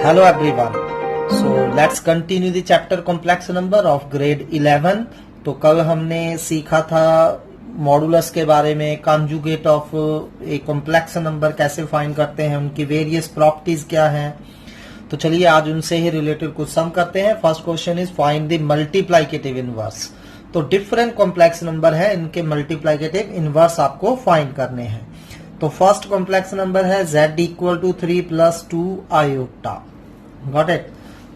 Hello everyone. So let's continue the chapter complex number of grade 11. तो कल हमने सीखा था मॉडुलस के बारे में, conjugate of a complex number कैसे फाइंड करते हैं, उनकी वेरियस प्रॉपर्टीज क्या हैं। तो चलिए आज उनसे ही रिलेटेड कुछ सम करते हैं। First question is find the multiplicative inverse. तो डिफरेंट कॉम्प्लेक्स नंबर है, इनके मल्टीप्लिकेटिव इनवर्स आपको फाइंड करने हैं। तो फर्स्ट कॉम्प्लेक्स नंबर है z equal to 3 plus 2 iota. Got it.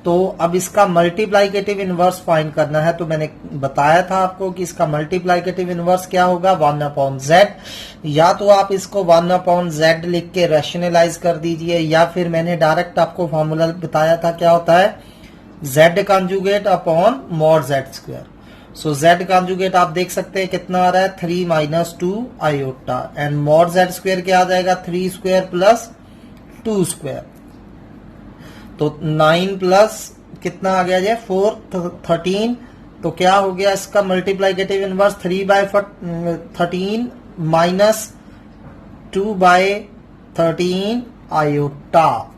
तो अब इसका मल्टीप्लाइकेटिव इनवर्स फाइंड करना है। तो मैंने बताया था आपको कि इसका मल्टीप्लाइकेटिव इनवर्स क्या होगा, 1/z। या तो आप इसको 1/z लिख के रैशनलाइज कर दीजिए, या फिर मैंने डायरेक्ट आपको फॉर्मूला बताया था क्या होता है, z conjugate upon mod z square. So z conjugate आप देख सकते हैं कितना आ रहा है, 3 minus 2 iota, and mod z square क्या आ जाएगा, 3 स्क्वायर प्लस 2 स्क्वायर। तो 9 प्लस कितना आ गया है, 4 13। तो क्या हो गया इसका multiplicative inverse, 3/13 minus 2/13 iota.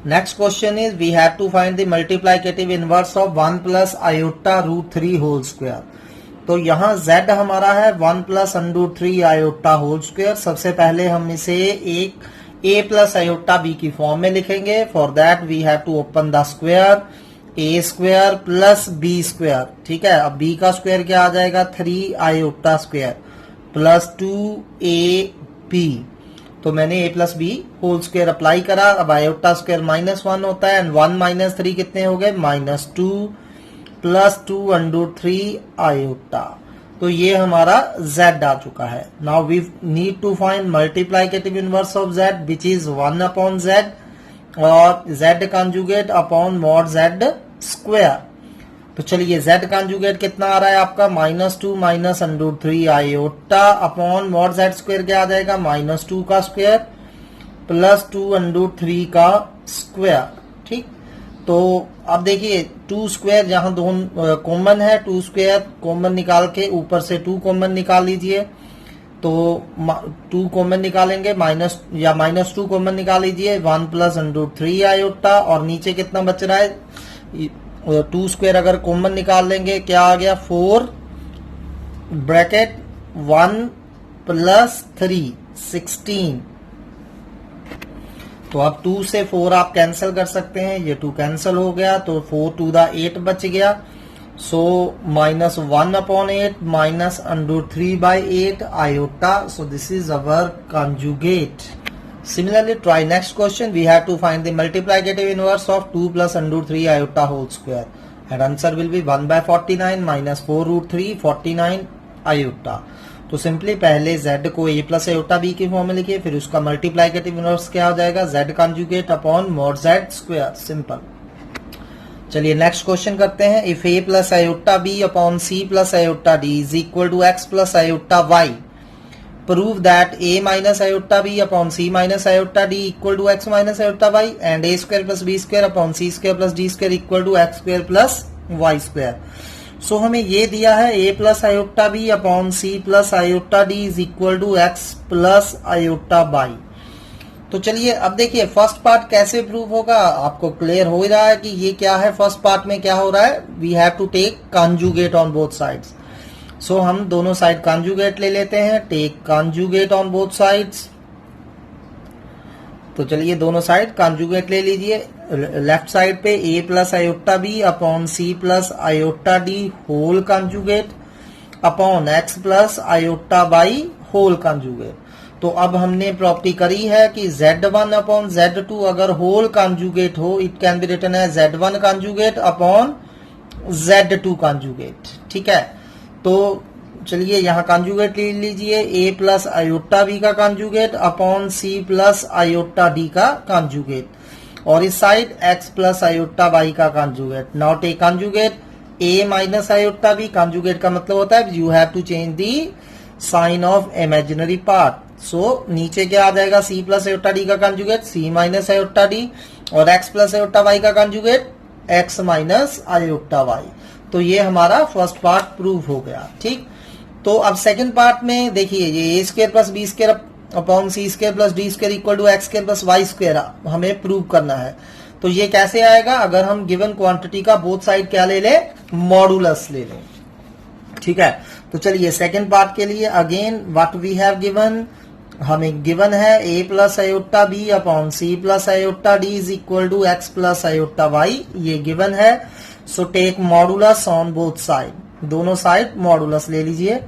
Next question is we have to find the multiplicative inverse of 1 plus iota root 3 whole square. तो यहाँ z हमारा है 1 plus under 3 iota whole square. सबसे पहले हम इसे एक a प्लस आयोटा b की फॉर्म में लिखेंगे। For that we have to open the square, a square plus b square. ठीक है, अब b का स्क्वायर क्या आ जाएगा, 3 आयोटा स्क्वायर प्लस 2ab। तो मैंने a plus b whole square apply करा। अब आयोटा स्क्वायर -1 होता है, एंड 1 माइनस 3 कितने हो गए, -2 प्लस 2 अंडर 3 आयोटा। तो ये हमारा z आ चुका है। Now we need to find multiplicative inverse of z which is 1/z और z conjugate upon mod z square. तो चलिए z कॉन्जुगेट कितना आ रहा है आपका, -2 minus under 3 iota upon mod z square क्या आ जाएगा, -2 का स्क्वायर प्लस 2 अंडर 3 का स्क्वायर। ठीक, तो अब देखिए 2 स्क्वायर जहां दोनों कॉमन है, 2 स्क्वायर कॉमन निकाल के ऊपर से 2 कॉमन निकाल लीजिए। तो 2 कॉमन निकालेंगे, -2 कॉमन निकाल लीजिए, 1 प्लस अंडर 3 आयोटा, और नीचे कितना बच रहा है, 2 स्क्वायर अगर कॉमन निकाल लेंगे क्या आ गया, 4 ब्रैकेट 1 प्लस 3 16। तो अब 2 से 4 आप कैंसिल कर सकते हैं, ये 2 कैंसिल हो गया, तो 4 टू द 8 बच गया। सो -1/8 minus under 3/8 iota. So this is our conjugate. Similarly, try next question. We have to find the multiplicative inverse of 2 plus under 3 iota whole square. And answer will be 1/49 minus 4 root 3 49 iota. तो simply पहले z को a plus iota b की form में लिखिए, फिर उसका multiplicative inverse क्या हो जाएगा, z conjugate upon mod z square. Simple. चलिए नेक्स्ट क्वेश्चन करते हैं। If a plus iota b upon c plus iota d is equal to x plus iota y, prove that a minus iota b upon c minus iota d equal to x minus iota y, and a square plus b square upon c square plus d square equal to x square plus y square. So हमें ये दिया है a plus iota b upon c plus iota d is equal to x plus iota y. तो चलिए अब देखिए first part कैसे prove होगा, आपको क्लियर हो रहा है कि ये क्या है। फर्स्ट पार्ट में क्या हो रहा है, we have to take conjugate on both sides. So हम दोनों साइड कॉन्जुगेट ले लेते हैं, take conjugate on both sides. तो चलिए दोनों साइड कॉन्जुगेट ले लीजिए। लेफ्ट साइड पे a plus iota b upon c plus iota d whole conjugate upon x plus iota y whole conjugate. तो अब हमने प्रॉपर्टी करी है कि z1 अपॉन z2 अगर होल कॉन्जुगेट हो, it can be written as z1 conjugate upon z2 conjugate. ठीक है, तो चलिए यहाँ कॉन्जुगेट ले लीजिए, a प्लस आयोटा b का conjugate upon c plus iota d का कॉन्जुगेट, और इस side x plus iota y का conjugate. Now take conjugate a minus iota b। Conjugate का मतलब होता है you have to change the sign of imaginary part. So नीचे क्या आ जाएगा, c प्लस आयोटा d का conjugate c minus iota d, और x प्लस आयोटा y का conjugate x minus iota y। तो ये हमारा फर्स्ट पार्ट प्रूव हो गया। ठीक, तो अब सेकंड पार्ट में देखिए ये a square plus b square upon C square plus D square equal to x square plus Y square हमें प्रूव करना है। तो ये कैसे आएगा, अगर हम गिवन क्वांटिटी का बोथ साइड क्या ले ले, मॉडुलस ले लें। ठीक है, तो चलिए सेकंड पार्ट के लिए again what we have given, हमें गिवन है a plus iota b upon c plus iota d is equal to x plus iota y, ये गिवन है। So take modulus on both side, दोनों side modulus ले लीजिए।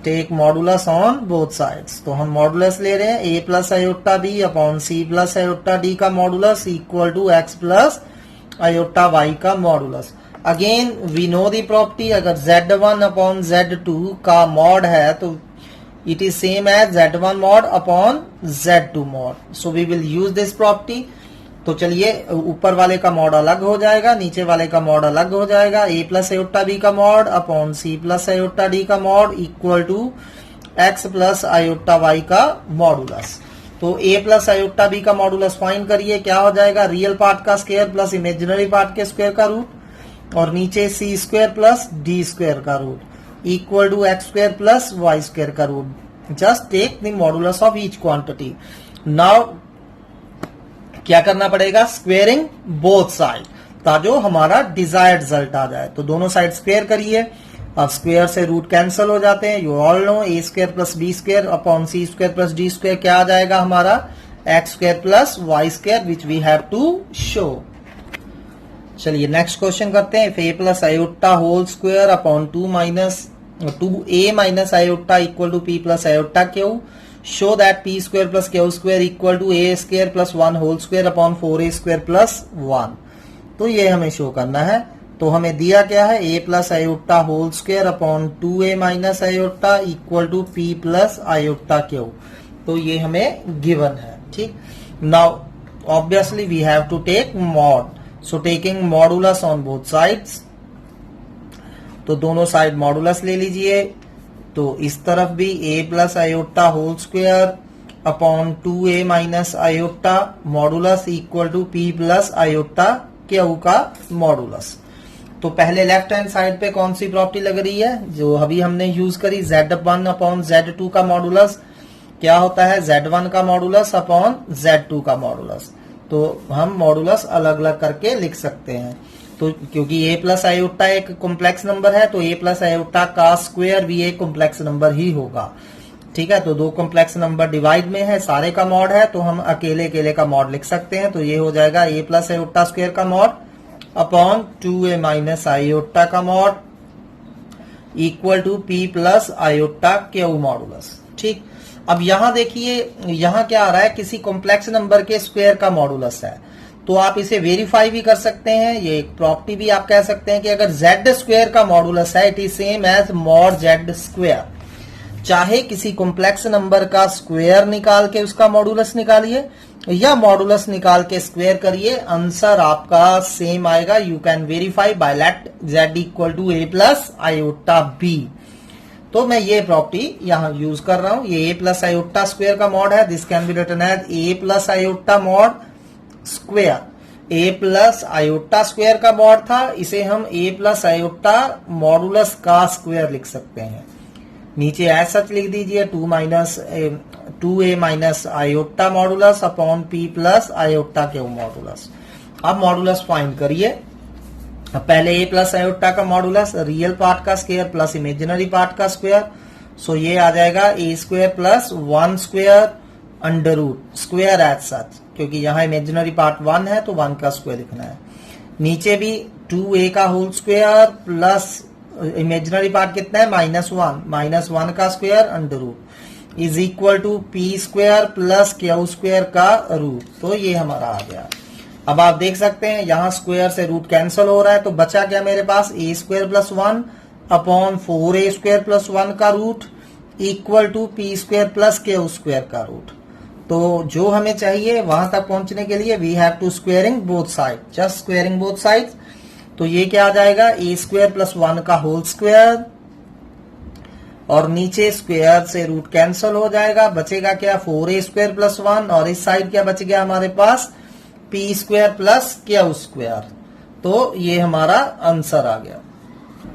Take modulus on both sides, तो हम modulus ले रहे हैं a plus iota b upon c plus iota d का modulus equal to x plus iota y का modulus. Again we know the property, अगर z1 अपॉन z2 का mod है तो it is same as z1 mod upon z2 mod, so we will use this property। तो चलिए ऊपर वाले का मॉड अलग हो जाएगा, नीचे वाले का मॉड अलग हो जाएगा। a प्लस आयोटा बी का mod upon c plus iota d का mod equal to x plus iota y का मॉडुलस। तो a प्लस आयोटा बी का मॉडुलस फाइंड करिए, क्या हो जाएगा, रियल पार्ट का स्क्वायर प्लस इमेजिनरी पार्ट के स्क्वायर का रूट, और नीचे c square plus D square का root equal to x square plus Y square का root. Just take the modulus of each quantity. Now क्या करना पड़ेगा, स्क्वेयरिंग बोथ साइड, ताकि हमारा डिजायर्ड रिजल्ट आ जाए। तो दोनों साइड स्क्वेयर करिए, अब स्क्वेयर से रूट कैंसिल हो जाते हैं। You all know a square plus b square upon C square plus D square क्या आ जाएगा हमारा, x square plus Y square which we have to show. चलिए नेक्स्ट क्वेश्चन करते हैं। If a plus iota whole square upon 2a minus iota equal to p plus iota q, show that p square plus q square equal to a square plus 1 whole square upon 4a square plus 1। तो ये हमें show करना है। तो हमें दिया क्या है, a plus iota whole square upon 2a minus iota equal to p plus iota q. तो ये हमें गिवन है। ठीक, now obviously we have to take mod, so taking modulus on both sides, तो दोनों साइड मॉडुलस ले लीजिए। तो इस तरफ भी a plus iota whole square upon 2a minus iota modulus equal to p plus iota q का modulus. तो पहले लेफ्ट हैंड साइड पे कौन सी प्रॉपर्टी लग रही है, जो अभी हमने यूज करी, z1 अपॉन z2 का मॉडुलस क्या होता है, z1 का मॉडुलस अपॉन z2 का मॉडुलस। तो हम मॉडुलस अलग अलग करके लिख सकते हैं। तो क्योंकि a प्लस आयोटा एक कॉम्प्लेक्स नंबर है, तो a प्लस आयोटा का स्क्वायर भी एक कॉम्प्लेक्स नंबर ही होगा। ठीक है, तो दो कॉम्प्लेक्स नंबर डिवाइड में है, सारे का मॉड है, तो हम अकेले अकेले का मॉड लिख सकते हैं। तो ये हो जाएगा a प्लस आयोटा स्क्वायर का mod upon 2a minus iota का mod equal to p plus iota q modulus. ठीक, अब यहां देखिए, यहां क्या आ रहा है, किसी कॉम्प्लेक्स नंबर के स्क्वायर का मॉडुलस है। तो आप इसे वेरीफाई भी कर सकते हैं, ये एक प्रॉपर्टी भी आप कह सकते हैं कि अगर z स्क्वायर का मॉडुलस है, it is same as mod z square. चाहे किसी कॉम्प्लेक्स नंबर का स्क्वायर निकाल के उसका मॉडुलस निकालिए या मॉडुलस निकाल के स्क्वायर करिए, आंसर आपका सेम आएगा। You can verify by let z equal to a plus iota b। तो मैं ये प्रॉपर्टी यहां यूज कर रहा हूं। ये a प्लस आयोटा स्क्वायर का मॉड है, this can be written as a plus iota mod square. a plus iota square का मॉड था, इसे हम a प्लस आयोटा मॉडुलस का स्क्वायर लिख सकते हैं। नीचे एज सच लिख दीजिए 2a minus iota modulus upon p plus iota q modulus. अब मॉडुलस फाइंड करिए। पहले a प्लस आयोटा का मॉडुलस, रियल पार्ट का स्क्वायर प्लस इमेजिनरी पार्ट का स्क्वायर, सो ये आ जाएगा a square plus 1 square under root square as such, क्योंकि यहाँ इमेजिनरी पार्ट 1 है तो 1 का स्क्वायर लिखना है। नीचे भी 2a का whole square plus imaginary part कितना है, माइनस 1 का square under root is equal to p square plus q square का रूट। तो ये हमारा आ गया। अब आप देख सकते हैं यहाँ स्क्वायर से रूट कैंसिल हो रहा है, तो बचा क्या मेरे पास, a square plus 1 upon 4a square plus 1 का root equal to p square plus q square का रूट। तो जो हमें चाहिए वहां तक पहुंचने के लिए we have to squaring both side, just squaring both side. तो ये क्या आ जाएगा, a स्क्वायर प्लस 1 का होल स्क्वायर, और नीचे स्क्वायर से रूट कैंसिल हो जाएगा, बचेगा क्या 4a स्क्वायर प्लस 1, और इस साइड क्या बच गया हमारे पास p square plus q square. तो ये हमारा आंसर आ गया।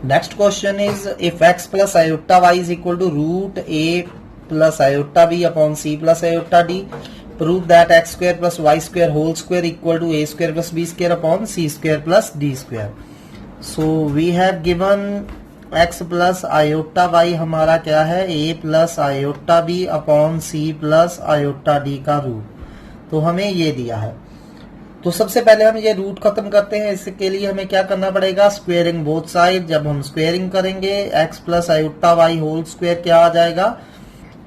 Next question is if x plus iota y is equal to root a plus iota b upon c plus iota d. Prove that x square plus y square whole square equal to a square plus b square upon c square plus d square. So we have given x plus iota y हमारा क्या है, a plus iota b upon c plus iota d का root. तो हमें ये दिया है. तो सबसे पहले हम ये रूट खत्म करते हैं. इसके लिए हमें क्या करना पड़ेगा, स्क्वेयरिंग बोथ साइड. जब हम स्क्वेयरिंग करेंगे x plus iota y whole square क्या आ जाएगा,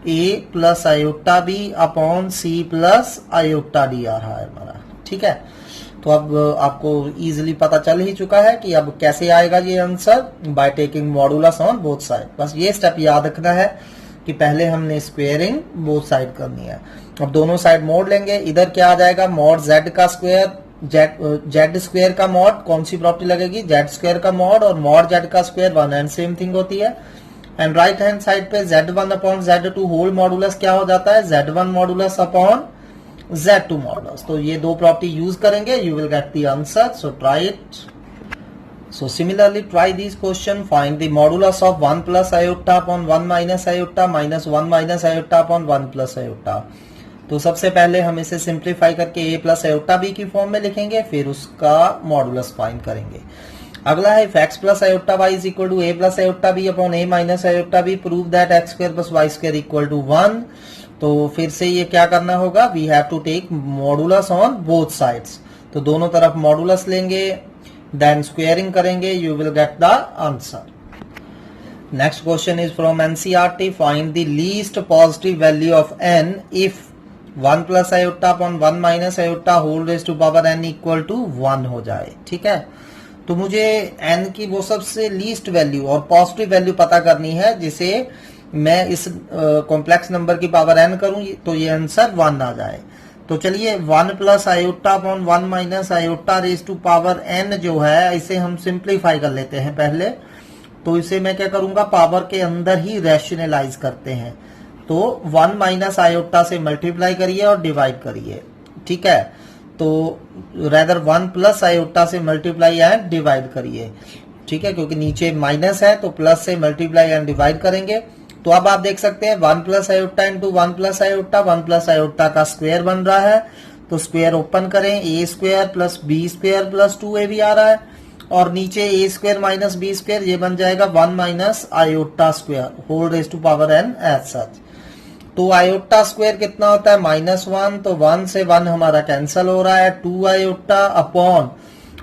a plus iota b upon c plus iota d आ रहा है हमारा. ठीक है, तो अब आपको इजीली पता चल ही चुका है कि अब कैसे आएगा ये answer, by taking modulus on both side. बस ये स्टेप याद रखना है कि पहले हमने स्क्वेयरिंग बोथ साइड करनी है. अब दोनों साइड मोड लेंगे. इधर क्या आ जाएगा, मॉड z का स्क्वायर, जेड स्क्वायर का मॉड, कौन सी प्रॉपर्टी लगेगी, जेड स्क्वायर का मॉड, और मॉड जेड का square one and same thing होती है. एंड राइट हैंड साइड पे z1 upon z2 whole modulus क्या हो जाता है, z1 modulus upon z2 modulus. तो ये दो प्रॉपर्टी यूज करेंगे, you will get the answer. So try it. So similarly try these question. Find the modulus of 1 plus iota upon 1 minus iota minus 1 minus iota upon 1 plus iota. तो सबसे पहले हम इसे simplify करके a plus iota b की form में लिखेंगे, फिर उसका मॉडुलस फाइंड करेंगे. अगला है x plus iota y is equal to a plus iota b upon a minus iota b. Prove that x square plus y square equal to 1. तो फिर से ये क्या करना होगा, we have to take modulus on both sides. तो दोनों तरफ मॉडुलस लेंगे, then squaring करेंगे, you will get the answer. Next question is from NCERT. Find the least positive value of n if 1 plus iota upon 1 minus iota whole raised to power n equal to 1 हो जाए. ठीक है, तो मुझे n की वो सबसे least value और पॉजिटिव वैल्यू पता करनी है जिसे मैं इस कॉम्प्लेक्स नंबर की पावर n करूं तो ये आंसर 1 आ जाए. तो चलिए 1 plus iota upon 1 minus iota raise to power n जो है, इसे हम सिंप्लीफाई कर लेते हैं पहले. तो इसे मैं क्या करूंगा, पावर के अंदर ही रैशनलाइज करते हैं. तो 1 माइनस आयोटा से मल्टीप्लाई करिए और डिवाइड करिए. ठीक है, तो रेदर 1 प्लस आयोटा से मल्टीप्लाई एंड डिवाइड करिए. ठीक है, क्योंकि नीचे माइनस है तो प्लस से मल्टीप्लाई एंड डिवाइड करेंगे. तो अब आप देख सकते हैं 1 plus iota into 1 plus iota, 1 plus iota का स्क्वायर बन रहा है. तो स्क्वायर ओपन करें, a square plus b square plus 2ab आ रहा है, और नीचे a square minus b square, ये बन जाएगा 1 minus iota square whole raise to power n as such. तो आयोटा स्क्वायर कितना होता है, -1. तो 1 से 1 हमारा कैंसिल हो रहा है, 2 आयोटा अपॉन,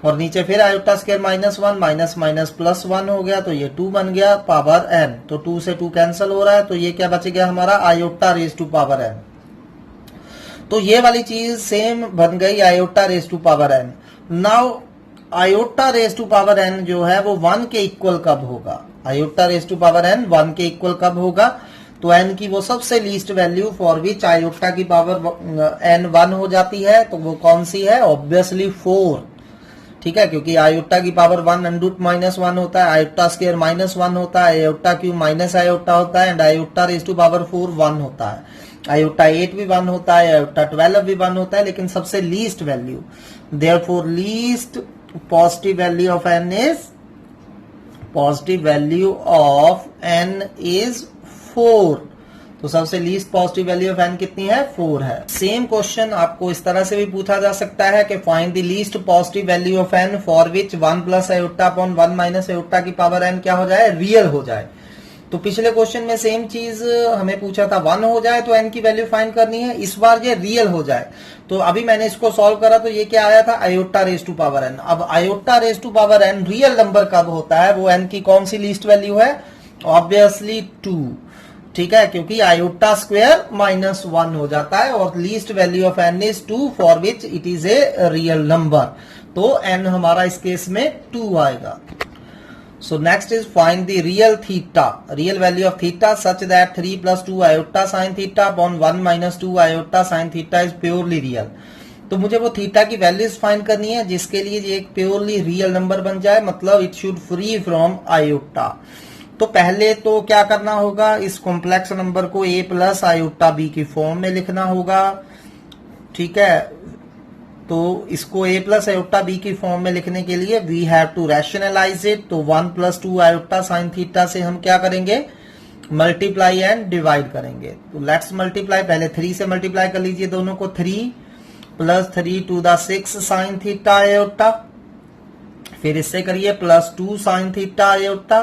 और नीचे फिर iota square -1 minus minus plus 1 हो गया, तो ये 2 बन गया पावर n. तो 2 से 2 कैंसिल हो रहा है, तो ये क्या बच गया हमारा, iota raise to power n. तो ये वाली चीज सेम बन गई iota raise to power n. Now iota raise to power n जो है वो 1 के इक्वल कब होगा, iota raise to power n 1 के इक्वल कब होगा. तो n की वो सबसे least value for which iota की पावर n 1 हो जाती है, तो वो कौन सी है, ऑब्वियसली 4. ठीक है, क्योंकि आयोटा की पावर 1 अंडर माइनस 1 होता है, आयोटा स्क्वायर -1 होता है, आयोटा क्यूब माइनस आयोटा होता है, and iota raise to power 4 1 होता है. आयोटा 8 भी 1 होता है, आयोटा 12 भी 1 होता है, लेकिन सबसे least value, therefore least positive value of n is, positive value of n is 4. तो सबसे least positive value of n कितनी है, 4 है. सेम क्वेश्चन आपको इस तरह से भी पूछा जा सकता है कि find the least positive value of n for which 1 plus iota upon 1 minus iota की पावर n क्या हो जाए, रियल हो जाए. तो पिछले क्वेश्चन में सेम चीज हमें पूछा था 1 हो जाए तो n की वैल्यू फाइंड करनी है, इस बार ये रियल हो जाए. तो अभी मैंने इसको सॉल्व करा तो ये क्या आया था, iota raise to power n. अब iota raise to power n real number कब होता है, वो n की कौन सी लीस्ट वैल्यू है, ऑब्वियसली 2. ठीक है, क्योंकि आयोटा स्क्वायर -1 हो जाता है और least value of n is 2 for which it is a real number. तो n हमारा इस केस में 2 आएगा. So next is find the real theta, real value of theta such that 3 plus 2 iota sine theta upon 1 minus 2 iota sine theta is purely real. तो मुझे वो theta की values find करनी है जिसके लिए ये एक प्योरली रियल नंबर बन जाए, मतलब it should free from iota. तो पहले तो क्या करना होगा, इस कॉम्प्लेक्स नंबर को a प्लस आयोटा b की फॉर्म में लिखना होगा. ठीक है, तो इसको a प्लस आयोटा b की फॉर्म में लिखने के लिए we have to rationalise it. तो 1 प्लस 2 आयोटा साइन थीटा से हम क्या करेंगे, मल्टीप्लाई एंड डिवाइड करेंगे। तो लेट्स मल्टीप्लाई, पहले 3 से मल्टीप्लाई कर लीजिए दोनों को। 3 + 3 to the 6 sin theta iota, फिर इससे करिए +2 sin थीटा आयोटा,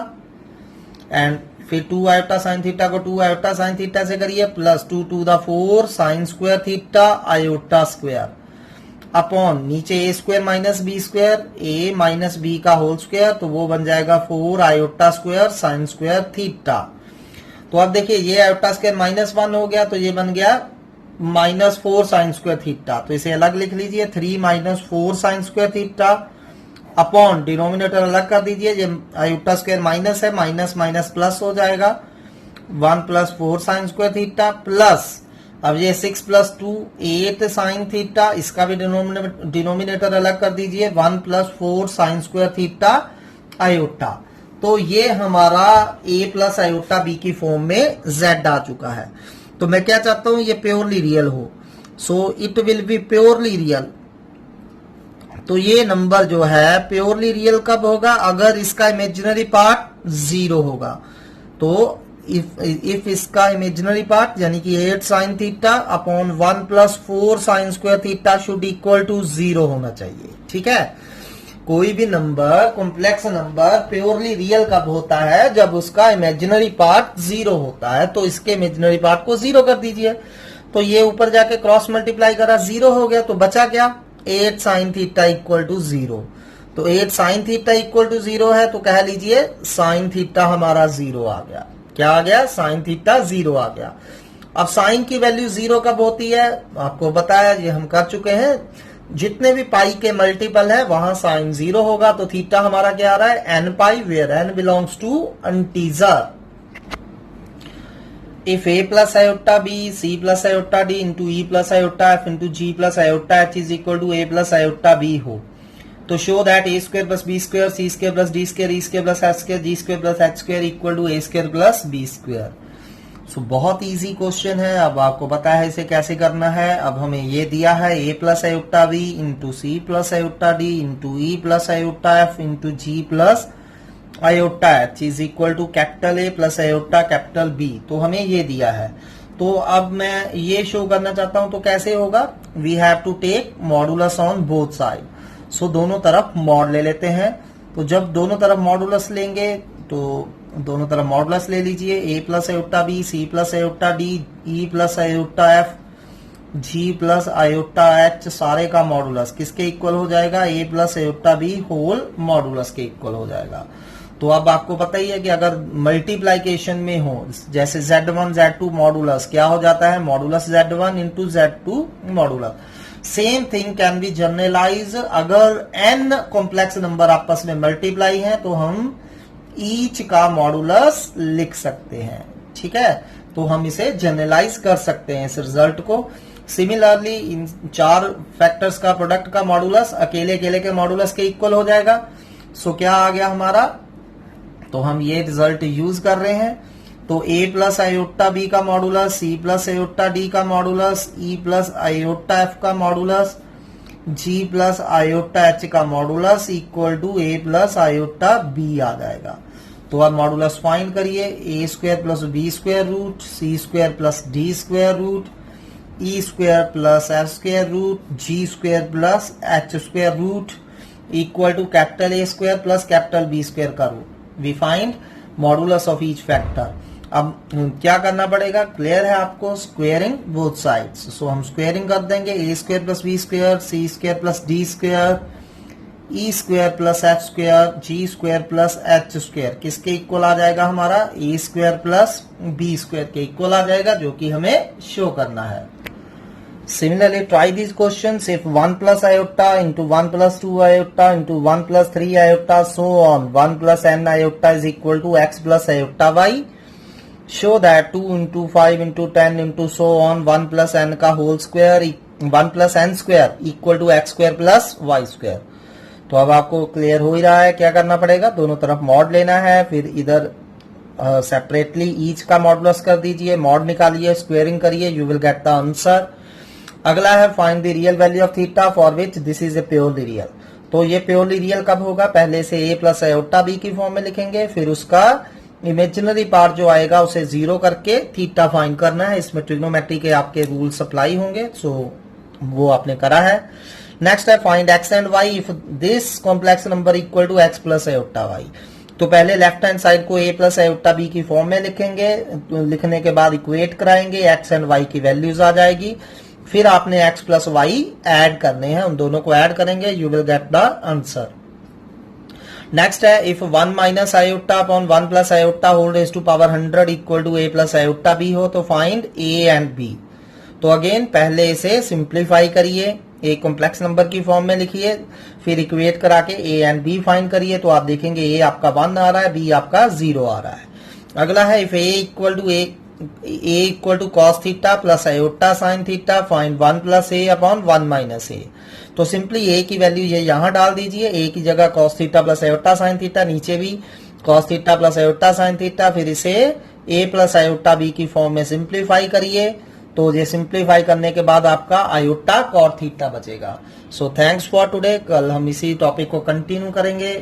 एंड फिर 2 आयोटा sin थीटा को 2 आयोटा sin थीटा से करिए, +2 to the 4 sin square theta iota square, upon नीचे a square minus b square, a minus b का whole square, तो वो बन जाएगा 4 iota square sin square theta. तो अब देखिए ये आयोटा स्क्वायर -1 हो गया, तो ये बन गया -4 sin स्क्वायर थीटा। तो इसे अलग लिख लीजिए, 3 - 4 sin square theta, upon denominator अलग कर दीजिए, ये आयोटा स्क्वायर माइनस है, माइनस माइनस प्लस हो जाएगा, 1 + 4 sin स्क्वायर थीटा, प्लस अब ये 6 + 2 8 sin थीटा, इसका भी डिनोमिनेटर अलग कर दीजिए, 1 + 4 sin स्क्वायर थीटा आयोटा। तो ये हमारा a + आयोटा b की फॉर्म में z आ चुका है। तो मैं क्या चाहता हूं, ये प्योरली रियल हो, so it will be purely real. तो ये नंबर जो है प्योरली रियल कब होगा, अगर इसका इमेजिनरी पार्ट 0 होगा। तो इफ इसका इमेजिनरी पार्ट यानी कि 8 sin theta upon 1 + 4 sin square theta should equal to 0 होना चाहिए। ठीक है, कोई भी number, complex number purely real कब होता है, जब उसका इमेजिनरी पार्ट 0 होता है। तो इसके इमेजिनरी पार्ट को 0 कर दीजिए। तो ये ऊपर जाके क्रॉस मल्टीप्लाई करा, 0 हो गया, तो बचा क्या, 8 sin थीटा इक्वल टू 0। तो 8 sin थीटा इक्वल टू 0 है, तो कह लीजिए sin थीटा हमारा 0 आ गया। क्या आ गया, sin थीटा 0 आ गया। अब sin की वैल्यू 0 कब होती है, आपको बताया, ये हम कर चुके हैं, जितने भी पाई के मल्टीपल है वहां sin 0 होगा। तो थीटा हमारा क्या आ रहा है, n pi, where n belongs to integer. If a + iota b, c + iota d into e + iota f into g + iota h is equal to a + iota b हो, तो show that a square + b square, c square + d square, e square + f square, g square + h square equal to a square + b square। सो बहुत easy question है। अब आपको पता है इसे कैसे करना है। अब हमें ये दिया है a + iota b into c + iota d into e + iota f into g + iota h is equal to capital A + iota capital B। तो हमें ये दिया है। तो अब मैं ये शो करना चाहता हूं, तो कैसे होगा, we have to take modulus on both side. So दोनों तरफ मॉड ले लेते हैं। तो जब दोनों तरफ मॉडुलस लेंगे, तो दोनों तरफ मॉडुलस ले लीजिए, a + iota b, c + iota d, e + iota f, g + iota h, सारे का मॉडुलस किसके इक्वल हो जाएगा, a + iota b whole modulus के इक्वल हो जाएगा। तो अब आपको पता ही है कि अगर मल्टीप्लाइकेशन में हो, जैसे z1 z2 मॉडुलस क्या हो जाता है, modulus z1 into z2 modulus. Same thing can be generalise, अगर n कॉम्प्लेक्स नंबर आपस में मल्टीप्लाई हैं तो हम ईच का मॉडुलस लिख सकते हैं। ठीक है, तो हम इसे जनरलाइज कर सकते हैं इस रिजल्ट को। सिमिलरली इन 4 फैक्टर्स का प्रोडक्ट का मॉडुलस अकेले अकेले के मॉडुलस के इक्वल हो जाएगा। सो क्या आ गया हमारा, तो हम ये रिजल्ट यूज कर रहे हैं। तो a + आयोटा b का मॉडुलस, c + आयोटा d का मॉडुलस, e + आयोटा f का मॉडुलस, g + आयोटा h का modulus equal to a + iota b आ जाएगा। तो अब मॉडुलस फाइंड करिए, a² + b² root, c² + d² root, e² + f² root, g² + h² root equal to capital A² + capital B² का root. We find modulus of each factor. अब क्या करना पड़ेगा, क्लियर है आपको, स्क्वेयरिंग बोथ साइड्स। सो हम squaring कर देंगे, a² + b², c² + d², e² + f², g² + h², किसके इक्वल आ जाएगा हमारा, a² + b² के इक्वल आ जाएगा, जो कि हमें शो करना है। Similarly, try these questions. If 1 + iota into 1 + 2 iota into 1 + 3 iota, so on, 1 + n iota is equal to x + iota y. Show that 2 into 5 into 10 into so on, 1 + n का whole square, 1 + n² equal to x² + y²। तो अब आपको clear हो ही रहा है क्या करना पड़ेगा, दोनों तरफ मॉड लेना है, फिर इधर सेपरेटली ईच का मॉडुलस कर दीजिए, मॉड निकालिए, स्क्वेयरिंग करिए, you will get the answer. अगला है find the real value of theta for which this is a purely real. तो ये प्योरली रियल कब होगा, पहले से a + आयोटा b की फॉर्म में लिखेंगे, फिर उसका इमेजिनरी पार्ट जो आएगा उसे 0 करके थीटा फाइंड करना है। इसमें ट्रिग्नोमेट्री के आपके रूल्स अप्लाई होंगे, सो वो आपने करा है। नेक्स्ट है find x and y if this complex number equal to x plus iota y. तो पहले लेफ्ट हैंड साइड को a प्लस आयोटा बी की फॉर्म में लिखेंगे, लिखने के बाद इक्वेट कराएंगे, एक्स एंड वाई की वैल्यूज आ जाएगी। फिर आपने एक्स प्लस वाई ऐड करने हैं, उन दोनों को ऐड करेंगे, you will get the answer. Next है if 1 minus iota upon 1 plus iota whole raise to power 100 equal to a plus iota b हो तो फाइंड a एंड b। तो अगेन पहले इसे सिंप्लीफाई करिए, एक कॉम्प्लेक्स नंबर की फॉर्म में लिखिए, फिर इक्वेट करा के a एंड b फाइंड करिए। तो आप देखेंगे a आपका 1 आ रहा है, b आपका 0 आ रहा है। अगला है if a equal to cos theta plus iota sine theta find 1 plus a upon 1 minus a। तो सिंपली a की वैल्यू ये यहां डाल दीजिए, a की जगह cos theta plus iota sine theta, नीचे भी cos theta plus iota sine theta, फिर इसे a प्लस आयोटा b की फॉर्म में सिंप्लीफाई करिए। तो ये सिंप्लीफाई करने के बाद आपका आयोटा कॉट थीटा बचेगा। So thanks for today. कल हम इसी टॉपिक को कंटिन्यू करेंगे।